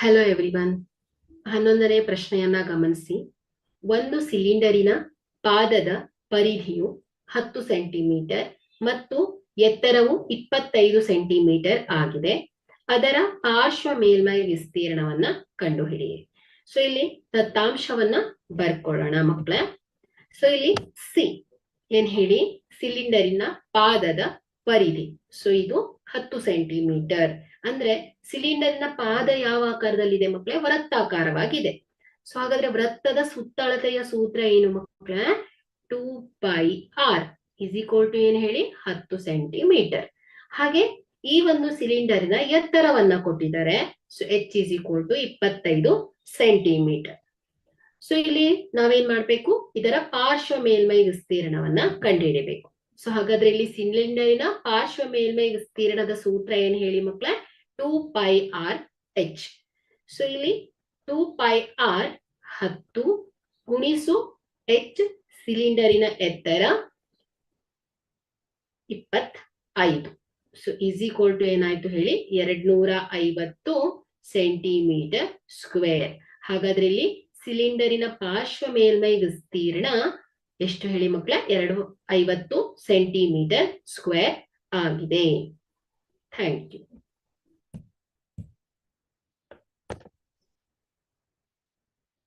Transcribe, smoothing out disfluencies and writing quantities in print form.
Hello everyone. 11ನೇ ಪ್ರಶ್ನೆಯನ್ನ ಗಮನಿಸಿ. ಒಂದು ಸಿಲಿಂಡರಿನ ಪಾದದ ಪರಿಧಿಯು 10 ಸೆಂಟಿಮೀಟರ್ ಮತ್ತು ಎತ್ತರವು 25 ಸೆಂಟಿಮೀಟರ್ ಆಗಿದೆ. ಅದರ ಪಾರ್ಶ್ವ ಮೇಲ್ಮೈ ವಿಸ್ತೀರ್ಣವನ್ನ ಕಂಡುಹಿಡಿಯಿರಿ. ಸೊ ಇಲ್ಲಿ ದತ್ತಾಂಶವನ್ನ ಬರ್ಕೊಳ್ಳೋಣ ಮಕ್ಕಳೇ. ಸೊ ಇಲ್ಲಿ ಸಿ ಏನ್ ಹೇಳಿ, ಸಿಲಿಂಡರಿನ ಪಾದದ ಪರಿಧಿ. ಸೊ ಇದು 10 ಸೆಂಟಿಮೀಟರ್ ಅಂದ್ರೆ ಸಿಲಿಂಡರ್ನ ಪಾದ ಯಾವ ಆಕಾರದಲ್ಲಿದೆ ಮಕ್ಕಳೇ? ವೃತ್ತಾಕಾರವಾಗಿದೆ. ಸೊ ಹಾಗಾದ್ರೆ ವೃತ್ತದ ಸುತ್ತಳತೆಯ ಸೂತ್ರ ಏನು ಮಕ್ಕಳೇ? 2πr ಇಸ್ ಈಕ್ವಲ್ ಟು ಏನ್ ಹೇಳಿ, 10 ಸೆಂಟಿಮೀಟರ್. ಹಾಗೆ ಈ ಒಂದು ಸಿಲಿಂಡರಿನ ಎತ್ತರವನ್ನ ಕೊಟ್ಟಿದ್ದಾರೆ. So h is equal to 25 centimetre. So ಇಲ್ಲಿ ನಾವೇನ್ ಮಾಡ್ಬೇಕು, ಇದರ ಪಾರ್ಶ್ವ ಮೇಲ್ಮೈ ವಿಸ್ತೀರ್ಣವನ್ನ ಕಂಡುಹಿಡಿಬೇಕು. ಸೊ ಹಾಗಾದ್ರೆ ಇಲ್ಲಿ ಸಿಲಿಂಡರಿನ ಪಾರ್ಶ್ವ ಮೇಲ್ಮೈ ವಿಸ್ತೀರ್ಣದ ಸೂತ್ರ ಏನ್ ಹೇಳಿ ಮಕ್ಕಳೇ? 2πrh. ಸೊ ಇಲ್ಲಿ 2πr 10 ಗುಣಿಸು h ಸಿಲಿಂಡರಿನ ಎತ್ತರ 25. ಸೊ ಈಸ್ ಈಕ್ವಲ್ ಟು ಏನಾಯ್ತು ಹೇಳಿ, 250 ಸೆಂಟಿಮೀಟರ್ ಸ್ಕ್ವೇರ್. ಹಾಗಾದ್ರೆ ಇಲ್ಲಿ ಸಿಲಿಂಡರಿನ ಪಾರ್ಶ್ವ ಮೇಲ್ಮೈ ವಿಸ್ತೀರ್ಣ ಎಷ್ಟು ಹೇಳಿ ಮಕ್ಕಳೇ? 250 ಸೆಂಟಿಮೀಟರ್ ಸ್ಕ್ವೇರ್ ಆಗಿದೆ. Thank you.